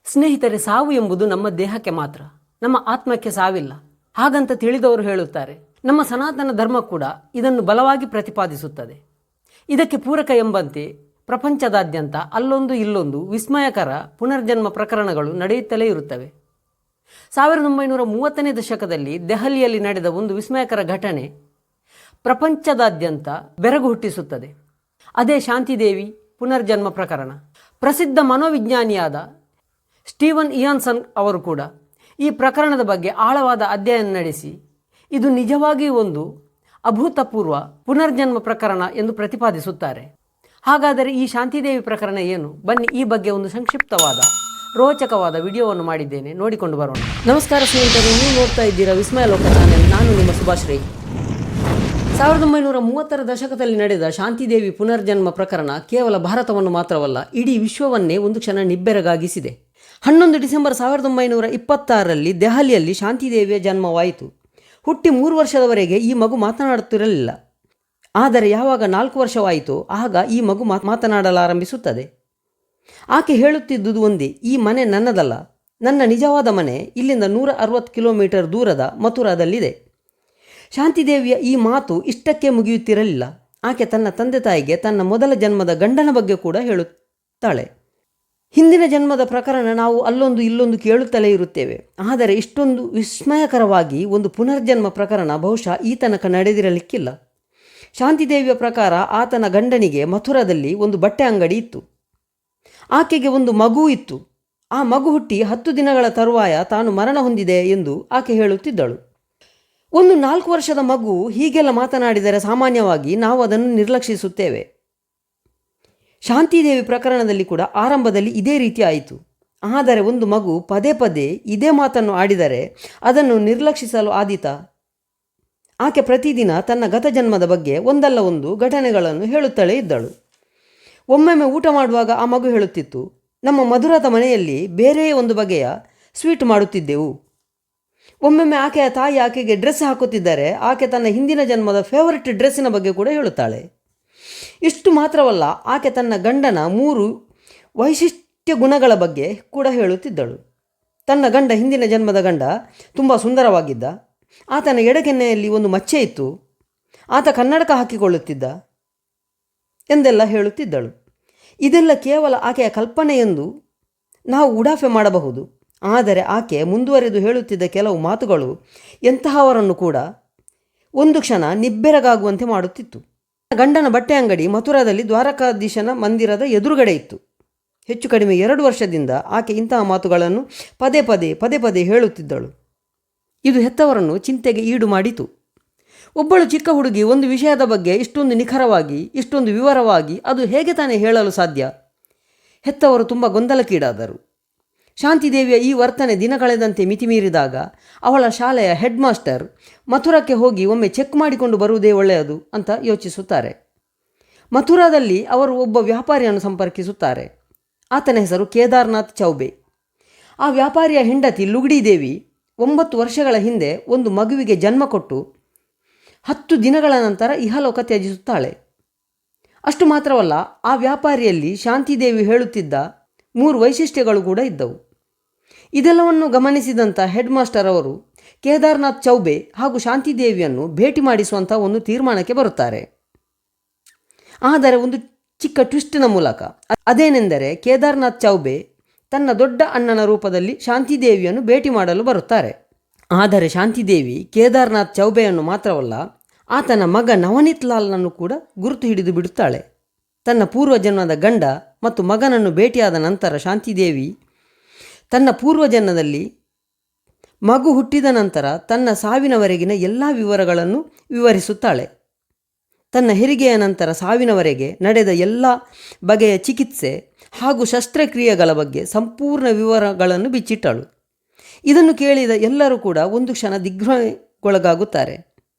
ಸ್ನೇಹಿತರೆ, ಸಾವು ಎಂಬುದು ನಮ್ಮ ದೇಹಕ್ಕೆ ಮಾತ್ರ, ನಮ್ಮ ಆತ್ಮಕ್ಕೆ ಸಾವಿಲ್ಲ ಹಾಗಂತ ತಿಳಿದವರು ಹೇಳುತ್ತಾರೆ. ನಮ್ಮ ಸನಾತನ ಧರ್ಮ ಕೂಡ ಇದನ್ನು ಬಲವಾಗಿ ಪ್ರತಿಪಾದಿಸುತ್ತದೆ. ಇದಕ್ಕೆ ಪೂರಕ ಎಂಬಂತೆ ಪ್ರಪಂಚದಾದ್ಯಂತ ಅಲ್ಲೊಂದು ಇಲ್ಲೊಂದು ವಿಸ್ಮಯಕರ ಪುನರ್ಜನ್ಮ ಪ್ರಕರಣಗಳು ನಡೆಯುತ್ತಲೇ ಇರುತ್ತವೆ. 1930ನೇ ದಶಕದಲ್ಲಿ ದೆಹಲಿಯಲ್ಲಿ ನಡೆದ ಒಂದು ವಿಸ್ಮಯಕರ ಘಟನೆ ಪ್ರಪಂಚದಾದ್ಯಂತ ಬೆರಗು ಹುಟ್ಟಿಸುತ್ತದೆ. ಅದೇ ಶಾಂತಿದೇವಿ ಪುನರ್ಜನ್ಮ ಪ್ರಕರಣ. ಪ್ರಸಿದ್ಧ ಮನೋವಿಜ್ಞಾನಿಯಾದ ಸ್ಟೀವನ್ ಇಯಾನ್ಸನ್ ಅವರು ಕೂಡ ಈ ಪ್ರಕರಣದ ಬಗ್ಗೆ ಆಳವಾದ ಅಧ್ಯಯನ ನಡೆಸಿ ಇದು ನಿಜವಾಗಿಯೂ ಒಂದು ಅಭೂತಪೂರ್ವ ಪುನರ್ಜನ್ಮ ಪ್ರಕರಣ ಎಂದು ಪ್ರತಿಪಾದಿಸುತ್ತಾರೆ. ಹಾಗಾದರೆ ಈ ಶಾಂತಿದೇವಿ ಪ್ರಕರಣ ಏನು? ಬನ್ನಿ, ಈ ಬಗ್ಗೆ ಒಂದು ಸಂಕ್ಷಿಪ್ತವಾದ ರೋಚಕವಾದ ವಿಡಿಯೋವನ್ನು ಮಾಡಿದ್ದೇನೆ, ನೋಡಿಕೊಂಡು ಬರೋಣ. ನಮಸ್ಕಾರ ಸ್ನೇಹಿತರೆ, ನೀವು ನೋಡ್ತಾ ಇದ್ದೀರಾ ವಿಸ್ಮಯ ಲೋಕ ಚಾನೆಲ್. ನಾನು ನಿಮ್ಮ ಸುಭಾಷ್ ರೈ. 1930ರ ದಶಕದಲ್ಲಿ ನಡೆದ ಶಾಂತಿದೇವಿ ಪುನರ್ಜನ್ಮ ಪ್ರಕರಣ ಕೇವಲ ಭಾರತವನ್ನು ಮಾತ್ರವಲ್ಲ, ಇಡೀ ವಿಶ್ವವನ್ನೇ ಒಂದು ಕ್ಷಣ ನಿಬ್ಬೆರಗಾಗಿಸಿದೆ. 11 ಡಿಸೆಂಬರ್ 1926ರಲ್ಲಿ ದೆಹಲಿಯಲ್ಲಿ ಶಾಂತಿದೇವಿಯ ಜನ್ಮವಾಯಿತು. ಹುಟ್ಟಿ 3 ವರ್ಷದವರೆಗೆ ಈ ಮಗು ಮಾತನಾಡುತ್ತಿರಲಿಲ್ಲ. ಆದರೆ ಯಾವಾಗ 4 ವರ್ಷವಾಯಿತೋ ಆಗ ಈ ಮಗು ಮಾತನಾಡಲಾರಂಭಿಸುತ್ತದೆ. ಆಕೆ ಹೇಳುತ್ತಿದ್ದುದು ಒಂದೇ: ಈ ಮನೆ ನನ್ನದಲ್ಲ, ನನ್ನ ನಿಜವಾದ ಮನೆ ಇಲ್ಲಿಂದ 160 ಕಿಲೋಮೀಟರ್ ದೂರದ ಮಥುರಾದಲ್ಲಿದೆ. ಶಾಂತಿದೇವಿಯ ಈ ಮಾತು ಇಷ್ಟಕ್ಕೆ ಮುಗಿಯುತ್ತಿರಲಿಲ್ಲ. ಆಕೆ ತನ್ನ ತಂದೆ ತಾಯಿಗೆ ತನ್ನ ಮೊದಲ ಜನ್ಮದ ಗಂಡನ ಬಗ್ಗೆ ಕೂಡ ಹೇಳುತ್ತಾಳೆ. ಹಿಂದಿನ ಜನ್ಮದ ಪ್ರಕರಣ ನಾವು ಅಲ್ಲೊಂದು ಇಲ್ಲೊಂದು ಕೇಳುತ್ತಲೇ ಇರುತ್ತೇವೆ, ಆದರೆ ಇಷ್ಟೊಂದು ವಿಸ್ಮಯಕರವಾಗಿ ಒಂದು ಪುನರ್ಜನ್ಮ ಪ್ರಕರಣ ಬಹುಶಃ ಈ ತನಕ ನಡೆದಿರಲಿಕ್ಕಿಲ್ಲ. ಶಾಂತಿದೇವಿಯ ಪ್ರಕಾರ ಆತನ ಗಂಡನಿಗೆ ಮಥುರಾದಲ್ಲಿ ಒಂದು ಬಟ್ಟೆ ಅಂಗಡಿ ಇತ್ತು. ಆಕೆಗೆ ಒಂದು ಮಗು ಇತ್ತು. ಆ ಮಗು ಹುಟ್ಟಿ 10 ದಿನಗಳ ತರುವಾಯ ತಾನು ಮರಣ ಹೊಂದಿದೆ ಎಂದು ಆಕೆ ಹೇಳುತ್ತಿದ್ದಳು. ಒಂದು 4 ವರ್ಷದ ಮಗು ಹೀಗೆಲ್ಲ ಮಾತನಾಡಿದರೆ ಸಾಮಾನ್ಯವಾಗಿ ನಾವು ಅದನ್ನು ನಿರ್ಲಕ್ಷಿಸುತ್ತೇವೆ. ಶಾಂತಿದೇವಿ ಪ್ರಕರಣದಲ್ಲಿ ಕೂಡ ಆರಂಭದಲ್ಲಿ ಇದೇ ರೀತಿ ಆಯಿತು. ಆದರೆ ಒಂದು ಮಗು ಪದೇ ಪದೇ ಇದೇ ಮಾತನ್ನು ಆಡಿದರೆ ಅದನ್ನು ನಿರ್ಲಕ್ಷಿಸಲು ಆದೀತಾ? ಆಕೆ ಪ್ರತಿದಿನ ತನ್ನ ಗತಜನ್ಮದ ಬಗ್ಗೆ ಒಂದಲ್ಲ ಒಂದು ಘಟನೆಗಳನ್ನು ಹೇಳುತ್ತಲೇ ಇದ್ದಳು. ಒಮ್ಮೊಮ್ಮೆ ಊಟ ಮಾಡುವಾಗ ಆ ಮಗು ಹೇಳುತ್ತಿತ್ತು, ನಮ್ಮ ಮಧುರದ ಮನೆಯಲ್ಲಿ ಬೇರೆಯೇ ಒಂದು ಬಗೆಯ ಸ್ವೀಟ್ ಮಾಡುತ್ತಿದ್ದೆವು. ಒಮ್ಮೊಮ್ಮೆ ಆಕೆಯ ತಾಯಿ ಆಕೆಗೆ ಡ್ರೆಸ್ ಹಾಕುತ್ತಿದ್ದರೆ ಆಕೆ ತನ್ನ ಹಿಂದಿನ ಜನ್ಮದ ಫೇವರಿಟ್ ಡ್ರೆಸ್ಸಿನ ಬಗ್ಗೆ ಕೂಡ ಹೇಳುತ್ತಾಳೆ. ಇಷ್ಟು ಮಾತ್ರವಲ್ಲ, ಆಕೆ ತನ್ನ ಗಂಡನ 3 ವೈಶಿಷ್ಟ್ಯ ಗುಣಗಳ ಬಗ್ಗೆ ಕೂಡ ಹೇಳುತ್ತಿದ್ದಳು. ತನ್ನ ಗಂಡ, ಹಿಂದಿನ ಜನ್ಮದ ಗಂಡ ತುಂಬ ಸುಂದರವಾಗಿದ್ದ, ಆತನ ಎಡಕೆನ್ನೆಯಲ್ಲಿ ಒಂದು ಮಚ್ಚೆ ಇತ್ತು, ಆತ ಕನ್ನಡಕ ಹಾಕಿಕೊಳ್ಳುತ್ತಿದ್ದ ಎಂದೆಲ್ಲ ಹೇಳುತ್ತಿದ್ದಳು. ಇದೆಲ್ಲ ಕೇವಲ ಆಕೆಯ ಕಲ್ಪನೆ ಎಂದು ನಾವು ಉಡಾಫೆ ಮಾಡಬಹುದು. ಆದರೆ ಆಕೆ ಮುಂದುವರೆದು ಹೇಳುತ್ತಿದ್ದ ಕೆಲವು ಮಾತುಗಳು ಎಂತಹವರನ್ನು ಕೂಡ ಒಂದು ಕ್ಷಣ ನಿಬ್ಬೆರಗಾಗುವಂತೆ ಮಾಡುತ್ತಿತ್ತು. ಗಂಡನ ಬಟ್ಟೆ ಅಂಗಡಿ ಮಥುರಾದಲ್ಲಿ ದ್ವಾರಕಾಧೀಶನ ಮಂದಿರದ ಎದುರುಗಡೆ ಇತ್ತು. ಹೆಚ್ಚು ಕಡಿಮೆ 2 ವರ್ಷದಿಂದ ಆಕೆ ಇಂತಹ ಮಾತುಗಳನ್ನು ಪದೇ ಪದೇ ಹೇಳುತ್ತಿದ್ದಳು. ಇದು ಹೆತ್ತವರನ್ನು ಚಿಂತೆಗೆ ಈಡು ಮಾಡಿತು. ಒಬ್ಬಳು ಚಿಕ್ಕ ಹುಡುಗಿ ಒಂದು ವಿಷಯದ ಬಗ್ಗೆ ಇಷ್ಟೊಂದು ನಿಖರವಾಗಿ, ಇಷ್ಟೊಂದು ವಿವರವಾಗಿ ಅದು ಹೇಗೆ ತಾನೇ ಹೇಳಲು ಸಾಧ್ಯ? ಹೆತ್ತವರು ತುಂಬ ಗೊಂದಲಕ್ಕೀಡಾದರು. ಶಾಂತಿದೇವಿಯ ಈ ವರ್ತನೆ ದಿನ ಕಳೆದಂತೆ ಮಿತಿಮೀರಿದಾಗ ಅವಳ ಶಾಲೆಯ ಹೆಡ್ ಮಾಸ್ಟರ್ ಮಥುರಕ್ಕೆ ಹೋಗಿ ಒಮ್ಮೆ ಚೆಕ್ ಮಾಡಿಕೊಂಡು ಬರುವುದೇ ಒಳ್ಳೆಯದು ಅಂತ ಯೋಚಿಸುತ್ತಾರೆ. ಮಥುರಾದಲ್ಲಿ ಅವರು ಒಬ್ಬ ವ್ಯಾಪಾರಿಯನ್ನು ಸಂಪರ್ಕಿಸುತ್ತಾರೆ. ಆತನ ಹೆಸರು ಕೇದಾರ್ನಾಥ್ ಚೌಬೆ. ಆ ವ್ಯಾಪಾರಿಯ ಹೆಂಡತಿ ಲುಗಡಿ ದೇವಿ 9 ವರ್ಷಗಳ ಹಿಂದೆ ಒಂದು ಮಗುವಿಗೆ ಜನ್ಮ ಕೊಟ್ಟು 10 ದಿನಗಳ ನಂತರ ಇಹಲೋಕ ತ್ಯಜಿಸುತ್ತಾಳೆ. ಅಷ್ಟು ಮಾತ್ರವಲ್ಲ, ಆ ವ್ಯಾಪಾರಿಯಲ್ಲಿ ಶಾಂತಿದೇವಿ ಹೇಳುತ್ತಿದ್ದ 3 ವೈಶಿಷ್ಟ್ಯಗಳು ಕೂಡ ಇದ್ದವು. ಇದೆಲ್ಲವನ್ನು ಗಮನಿಸಿದಂಥ ಹೆಡ್ ಮಾಸ್ಟರ್ ಅವರು ಕೇದಾರ್ನಾಥ್ ಚೌಬೆ ಹಾಗೂ ಶಾಂತಿದೇವಿಯನ್ನು ಭೇಟಿ ಮಾಡಿಸುವಂಥ ಒಂದು ತೀರ್ಮಾನಕ್ಕೆ ಬರುತ್ತಾರೆ. ಆದರೆ ಒಂದು ಚಿಕ್ಕ ಟ್ವಿಸ್ಟಿನ ಮೂಲಕ. ಅದೇನೆಂದರೆ, ಕೇದಾರ್ನಾಥ್ ಚೌಬೆ ತನ್ನ ದೊಡ್ಡ ಅಣ್ಣನ ರೂಪದಲ್ಲಿ ಶಾಂತಿದೇವಿಯನ್ನು ಭೇಟಿ ಮಾಡಲು ಬರುತ್ತಾರೆ. ಆದರೆ ಶಾಂತಿದೇವಿ ಕೇದಾರ್ನಾಥ್ ಚೌಬೆಯನ್ನು ಮಾತ್ರವಲ್ಲ, ಆತನ ಮಗ ನವನೀತ್ ಲಾಲ್ನನ್ನು ಕೂಡ ಗುರುತು ಹಿಡಿದು ಬಿಡುತ್ತಾಳೆ. ತನ್ನ ಪೂರ್ವಜನ್ಮದ ಗಂಡ ಮತ್ತು ಮಗನನ್ನು ಭೇಟಿಯಾದ ನಂತರ ಶಾಂತಿದೇವಿ ತನ್ನ ಪೂರ್ವಜನ್ಮದಲ್ಲಿ ಮಗು ಹುಟ್ಟಿದ ನಂತರ ತನ್ನ ಸಾವಿನವರೆಗಿನ ಎಲ್ಲ ವಿವರಗಳನ್ನು ವಿವರಿಸುತ್ತಾಳೆ. ತನ್ನ ಹೆರಿಗೆಯ ನಂತರ ಸಾವಿನವರೆಗೆ ನಡೆದ ಎಲ್ಲ ಬಗೆಯ ಚಿಕಿತ್ಸೆ ಹಾಗೂ ಶಸ್ತ್ರಕ್ರಿಯೆಗಳ ಬಗ್ಗೆ ಸಂಪೂರ್ಣ ವಿವರಗಳನ್ನು ಬಿಚ್ಚಿಟ್ಟಳು. ಇದನ್ನು ಕೇಳಿದ ಎಲ್ಲರೂ ಕೂಡ ಒಂದು ಕ್ಷಣ ದಿಗ್ಭ್ರಮೆಗೊಳಗಾಗುತ್ತಾರೆ.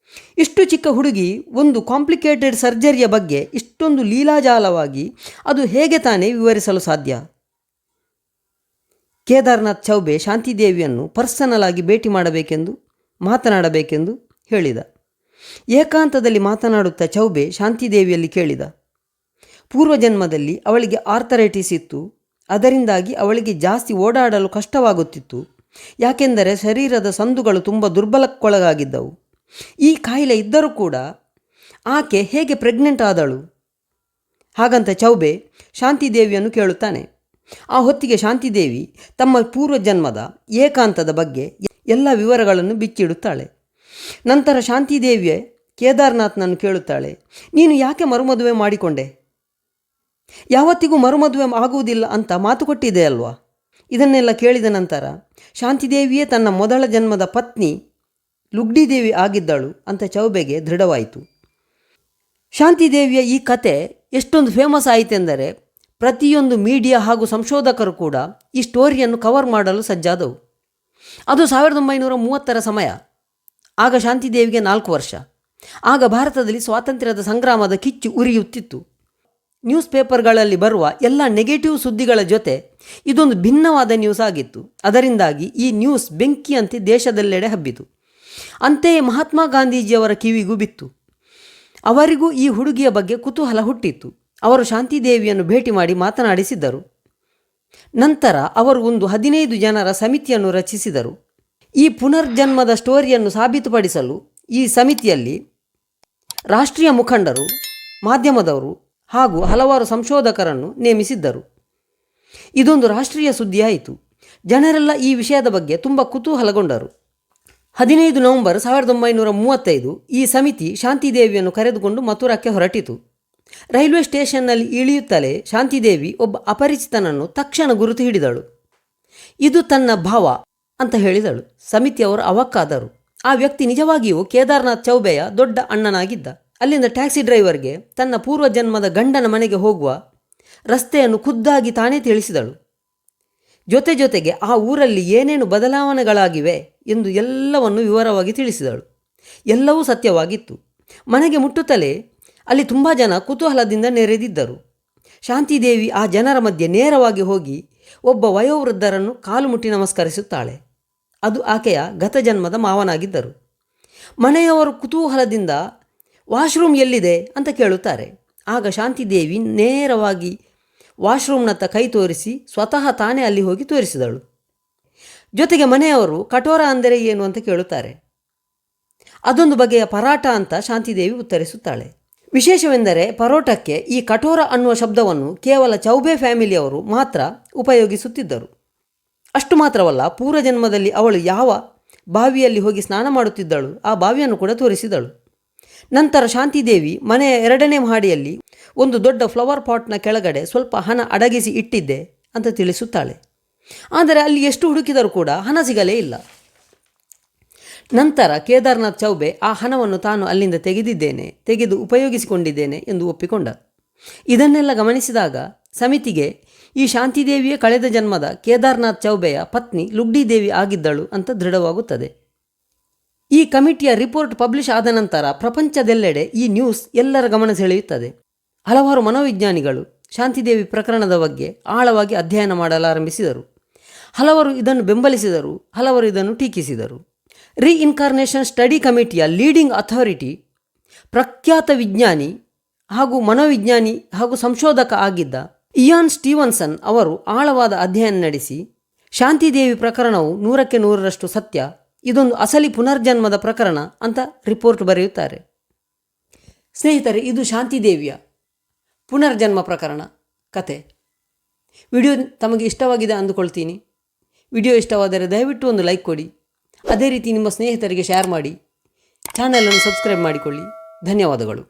ಇಷ್ಟು ಚಿಕ್ಕ ಹುಡುಗಿ ಒಂದು ಕಾಂಪ್ಲಿಕೇಟೆಡ್ ಸರ್ಜರಿಯ ಬಗ್ಗೆ ಇಷ್ಟೊಂದು ಲೀಲಾಜಾಲವಾಗಿ ಅದು ಹೇಗೆ ತಾನೇ ವಿವರಿಸಲು ಸಾಧ್ಯ? ಕೇದಾರ್ನಾಥ್ ಚೌಬೆ ಶಾಂತಿದೇವಿಯನ್ನು ಪರ್ಸನಲ್ ಆಗಿ ಭೇಟಿ ಮಾಡಬೇಕೆಂದು, ಮಾತನಾಡಬೇಕೆಂದು ಹೇಳಿದ. ಏಕಾಂತದಲ್ಲಿ ಮಾತನಾಡುತ್ತಾ ಚೌಬೆ ಶಾಂತಿದೇವಿಯಲ್ಲಿ ಕೇಳಿದ, ಪೂರ್ವಜನ್ಮದಲ್ಲಿ ಅವಳಿಗೆ ಆರ್ಥರೈಟಿಸ್ ಇತ್ತು, ಅದರಿಂದಾಗಿ ಅವಳಿಗೆ ಜಾಸ್ತಿ ಓಡಾಡಲು ಕಷ್ಟವಾಗುತ್ತಿತ್ತು. ಯಾಕೆಂದರೆ ಶರೀರದ ಸಂದುಗಳು ತುಂಬ ದುರ್ಬಲಕ್ಕೊಳಗಾಗಿದ್ದವು. ಈ ಕಾಯಿಲೆ ಇದ್ದರೂ ಕೂಡ ಆಕೆ ಹೇಗೆ ಪ್ರೆಗ್ನೆಂಟ್ ಆದಳು? ಹಾಗಂತ ಚೌಬೆ ಶಾಂತಿದೇವಿಯನ್ನು ಕೇಳುತ್ತಾನೆ. ಆ ಹೊತ್ತಿಗೆ ಶಾಂತಿದೇವಿ ತಮ್ಮ ಪೂರ್ವಜನ್ಮದ ಏಕಾಂತದ ಬಗ್ಗೆ ಎಲ್ಲ ವಿವರಗಳನ್ನು ಬಿಚ್ಚಿಡುತ್ತಾಳೆ. ನಂತರ ಶಾಂತಿದೇವಿಯೇ ಕೇದಾರ್ನಾಥ್ನನ್ನು ಕೇಳುತ್ತಾಳೆ, ನೀನು ಯಾಕೆ ಮರುಮದುವೆ ಮಾಡಿಕೊಂಡೆ? ಯಾವತ್ತಿಗೂ ಮರುಮದುವೆ ಆಗುವುದಿಲ್ಲ ಅಂತ ಮಾತು ಕೊಟ್ಟಿದೆ ಅಲ್ವಾ? ಇದನ್ನೆಲ್ಲ ಕೇಳಿದ ನಂತರ ಶಾಂತಿದೇವಿಯೇ ತನ್ನ ಮೊದಲ ಜನ್ಮದ ಪತ್ನಿ ಲುಗ್ಡಿದೇವಿ ಆಗಿದ್ದಳು ಅಂತ ಚೌಬೆಗೆ ದೃಢವಾಯಿತು. ಶಾಂತಿದೇವಿಯ ಈ ಕತೆ ಎಷ್ಟೊಂದು ಫೇಮಸ್ ಆಯಿತೆಂದರೆ ಪ್ರತಿಯೊಂದು ಮೀಡಿಯಾ ಹಾಗೂ ಸಂಶೋಧಕರು ಕೂಡ ಈ ಸ್ಟೋರಿಯನ್ನು ಕವರ್ ಮಾಡಲು ಸಜ್ಜಾದವು. ಅದು 1930ರ ಸಮಯ. ಆಗ ಶಾಂತಿದೇವಿಗೆ 4 ವರ್ಷ. ಆಗ ಭಾರತದಲ್ಲಿ ಸ್ವಾತಂತ್ರ್ಯದ ಸಂಗ್ರಾಮದ ಕಿಚ್ಚು ಉರಿಯುತ್ತಿತ್ತು. ನ್ಯೂಸ್ ಪೇಪರ್ಗಳಲ್ಲಿ ಬರುವ ಎಲ್ಲ ನೆಗೆಟಿವ್ ಸುದ್ದಿಗಳ ಜೊತೆ ಇದೊಂದು ಭಿನ್ನವಾದ ನ್ಯೂಸ್ ಆಗಿತ್ತು. ಅದರಿಂದಾಗಿ ಈ ನ್ಯೂಸ್ ಬೆಂಕಿಯಂತೆ ದೇಶದೆಲ್ಲೆಡೆ ಹಬ್ಬಿತು. ಅಂತೆಯೇ ಮಹಾತ್ಮ ಗಾಂಧೀಜಿಯವರ ಕಿವಿಗೂ ಬಿತ್ತು. ಅವರಿಗೂ ಈ ಹುಡುಗಿಯ ಬಗ್ಗೆ ಕುತೂಹಲ ಹುಟ್ಟಿತ್ತು. ಅವರು ಶಾಂತಿದೇವಿಯನ್ನು ಭೇಟಿ ಮಾಡಿ ಮಾತನಾಡಿಸಿದ್ದರು. ನಂತರ ಅವರು ಒಂದು 15 ಜನರ ಸಮಿತಿಯನ್ನು ರಚಿಸಿದರು. ಈ ಪುನರ್ಜನ್ಮದ ಸ್ಟೋರಿಯನ್ನು ಸಾಬೀತುಪಡಿಸಲು ಈ ಸಮಿತಿಯಲ್ಲಿ ರಾಷ್ಟ್ರೀಯ ಮುಖಂಡರು, ಮಾಧ್ಯಮದವರು ಹಾಗೂ ಹಲವಾರು ಸಂಶೋಧಕರನ್ನು ನೇಮಿಸಿದ್ದರು. ಇದೊಂದು ರಾಷ್ಟ್ರೀಯ ಸುದ್ದಿಯಾಯಿತು. ಜನರೆಲ್ಲ ಈ ವಿಷಯದ ಬಗ್ಗೆ ತುಂಬ ಕುತೂಹಲಗೊಂಡರು. 15 ನವೆಂಬರ್ 1935 ಈ ಸಮಿತಿ ಶಾಂತಿದೇವಿಯನ್ನು ಕರೆದುಕೊಂಡು ಮಥುರಾಕ್ಕೆ ಹೊರಟಿತು. ರೈಲ್ವೆ ಸ್ಟೇಷನ್ನಲ್ಲಿ ಇಳಿಯುತ್ತಲೇ ಶಾಂತಿದೇವಿ ಒಬ್ಬ ಅಪರಿಚಿತನನ್ನು ತಕ್ಷಣ ಗುರುತು ಹಿಡಿದಳು. ಇದು ತನ್ನ ಭಾವ ಅಂತ ಹೇಳಿದಳು. ಸಮಿತಿಯವರು ಅವಕ್ಕಾದರು. ಆ ವ್ಯಕ್ತಿ ನಿಜವಾಗಿಯೂ ಕೇದಾರ್ನಾಥ್ ಚೌಬೆಯ ದೊಡ್ಡ ಅಣ್ಣನಾಗಿದ್ದ. ಅಲ್ಲಿಂದ ಟ್ಯಾಕ್ಸಿ ಡ್ರೈವರ್ಗೆ ತನ್ನ ಪೂರ್ವಜನ್ಮದ ಗಂಡನ ಮನೆಗೆ ಹೋಗುವ ರಸ್ತೆಯನ್ನು ಖುದ್ದಾಗಿ ತಾನೇ ತಿಳಿಸಿದಳು. ಜೊತೆಗೆ ಆ ಊರಲ್ಲಿ ಏನೇನು ಬದಲಾವಣೆಗಳಾಗಿವೆ ಎಂದು ಎಲ್ಲವನ್ನು ವಿವರವಾಗಿ ತಿಳಿಸಿದಳು. ಎಲ್ಲವೂ ಸತ್ಯವಾಗಿತ್ತು. ಮನೆಗೆ ಮುಟ್ಟುತ್ತಲೇ ಅಲ್ಲಿ ತುಂಬ ಜನ ಕುತೂಹಲದಿಂದ ನೆರೆದಿದ್ದರು. ಶಾಂತಿದೇವಿ ಆ ಜನರ ಮಧ್ಯೆ ನೇರವಾಗಿ ಹೋಗಿ ಒಬ್ಬ ವಯೋವೃದ್ಧರನ್ನು ಕಾಲು ಮುಟ್ಟಿ ನಮಸ್ಕರಿಸುತ್ತಾಳೆ. ಅದು ಆಕೆಯ ಗತಜನ್ಮದ ಮಾವನಾಗಿದ್ದರು. ಮನೆಯವರು ಕುತೂಹಲದಿಂದ ವಾಶ್ರೂಮ್ ಎಲ್ಲಿದೆ ಅಂತ ಕೇಳುತ್ತಾರೆ. ಆಗ ಶಾಂತಿದೇವಿ ನೇರವಾಗಿ ವಾಶ್ರೂಮ್ನತ್ತ ಕೈ ತೋರಿಸಿ ಸ್ವತಃ ತಾನೇ ಅಲ್ಲಿ ಹೋಗಿ ತೋರಿಸಿದಳು. ಜೊತೆಗೆ ಮನೆಯವರು ಕಠೋರ ಅಂದರೆ ಏನು ಅಂತ ಕೇಳುತ್ತಾರೆ. ಅದೊಂದು ಬಗೆಯ ಪರಾಟ ಅಂತ ಶಾಂತಿದೇವಿ ಉತ್ತರಿಸುತ್ತಾಳೆ. ವಿಶೇಷವೆಂದರೆ ಪರೋಟಕ್ಕೆ ಈ ಕಠೋರ ಅನ್ನುವ ಶಬ್ದವನ್ನು ಕೇವಲ ಚೌಬೆ ಫ್ಯಾಮಿಲಿಯವರು ಮಾತ್ರ ಉಪಯೋಗಿಸುತ್ತಿದ್ದರು. ಅಷ್ಟು ಮಾತ್ರವಲ್ಲ, ಪೂರ್ವಜನ್ಮದಲ್ಲಿ ಅವಳು ಯಾವ ಬಾವಿಯಲ್ಲಿ ಹೋಗಿ ಸ್ನಾನ ಮಾಡುತ್ತಿದ್ದಳು ಆ ಬಾವಿಯನ್ನು ಕೂಡ ತೋರಿಸಿದಳು. ನಂತರ ಶಾಂತಿದೇವಿ ಮನೆಯ 2ನೇ ಮಹಡಿಯಲ್ಲಿ ಒಂದು ದೊಡ್ಡ ಫ್ಲವರ್ ಪಾಟ್ನ ಕೆಳಗಡೆ ಸ್ವಲ್ಪ ಹಣ ಅಡಗಿಸಿ ಇಟ್ಟಿದ್ದೆ ಅಂತ ತಿಳಿಸುತ್ತಾಳೆ. ಆದರೆ ಅಲ್ಲಿ ಎಷ್ಟು ಹುಡುಕಿದರೂ ಕೂಡ ಹಣ ಸಿಗಲೇ ಇಲ್ಲ. ನಂತರ ಕೇದಾರ್ನಾಥ್ ಚೌಬೆ ಆ ಹಣವನ್ನು ತಾನು ಅಲ್ಲಿಂದ ತೆಗೆದು ಉಪಯೋಗಿಸಿಕೊಂಡಿದ್ದೇನೆ ಎಂದು ಒಪ್ಪಿಕೊಂಡ. ಇದನ್ನೆಲ್ಲ ಗಮನಿಸಿದಾಗ ಸಮಿತಿಗೆ ಈ ಶಾಂತಿದೇವಿಯೇ ಕಳೆದ ಜನ್ಮದ ಕೇದಾರ್ನಾಥ್ ಚೌಬೆಯ ಪತ್ನಿ ಲುಗ್ಡಿದೇವಿ ಆಗಿದ್ದಳು ಅಂತ ದೃಢವಾಗುತ್ತದೆ. ಈ ಕಮಿಟಿಯ ರಿಪೋರ್ಟ್ ಪಬ್ಲಿಷ್ ಆದ ನಂತರ ಪ್ರಪಂಚದೆಲ್ಲೆಡೆ ಈ ನ್ಯೂಸ್ ಎಲ್ಲರ ಗಮನ ಸೆಳೆಯುತ್ತದೆ. ಹಲವಾರು ಮನೋವಿಜ್ಞಾನಿಗಳು ಶಾಂತಿದೇವಿ ಪ್ರಕರಣದ ಬಗ್ಗೆ ಆಳವಾಗಿ ಅಧ್ಯಯನ ಮಾಡಲಾರಂಭಿಸಿದರು. ಹಲವರು ಇದನ್ನು ಬೆಂಬಲಿಸಿದರು, ಹಲವರು ಇದನ್ನು ಟೀಕಿಸಿದರು. ರೀಇನ್ಕಾರ್ನೇಷನ್ ಸ್ಟಡಿ ಕಮಿಟಿಯ ಲೀಡಿಂಗ್ ಅಥಾರಿಟಿ, ಪ್ರಖ್ಯಾತ ವಿಜ್ಞಾನಿ ಹಾಗೂ ಮನೋವಿಜ್ಞಾನಿ ಹಾಗೂ ಸಂಶೋಧಕ ಆಗಿದ್ದ ಇಯಾನ್ ಸ್ಟೀವನ್ಸನ್ ಅವರು ಆಳವಾದ ಅಧ್ಯಯನ ನಡೆಸಿ ಶಾಂತಿದೇವಿ ಪ್ರಕರಣವು 100ಕ್ಕೆ 100ರಷ್ಟು ಸತ್ಯ, ಇದೊಂದು ಅಸಲಿ ಪುನರ್ಜನ್ಮದ ಪ್ರಕರಣ ಅಂತ ರಿಪೋರ್ಟ್ ಬರೆಯುತ್ತಾರೆ. ಸ್ನೇಹಿತರೆ, ಇದು ಶಾಂತಿದೇವಿಯ ಪುನರ್ಜನ್ಮ ಪ್ರಕರಣ ಕತೆ. ವಿಡಿಯೋ ತಮಗೆ ಇಷ್ಟವಾಗಿದೆ ಅಂದುಕೊಳ್ತೀನಿ. ವಿಡಿಯೋ ಇಷ್ಟವಾದರೆ ದಯವಿಟ್ಟು ಒಂದು ಲೈಕ್ ಕೊಡಿ. ಅದೇ ರೀತಿ ನಿಮ್ಮ ಸ್ನೇಹಿತರಿಗೆ ಶೇರ್ ಮಾಡಿ. ಚಾನಲನ್ನು ಸಬ್ಸ್ಕ್ರೈಬ್ ಮಾಡಿಕೊಳ್ಳಿ. ಧನ್ಯವಾದಗಳು.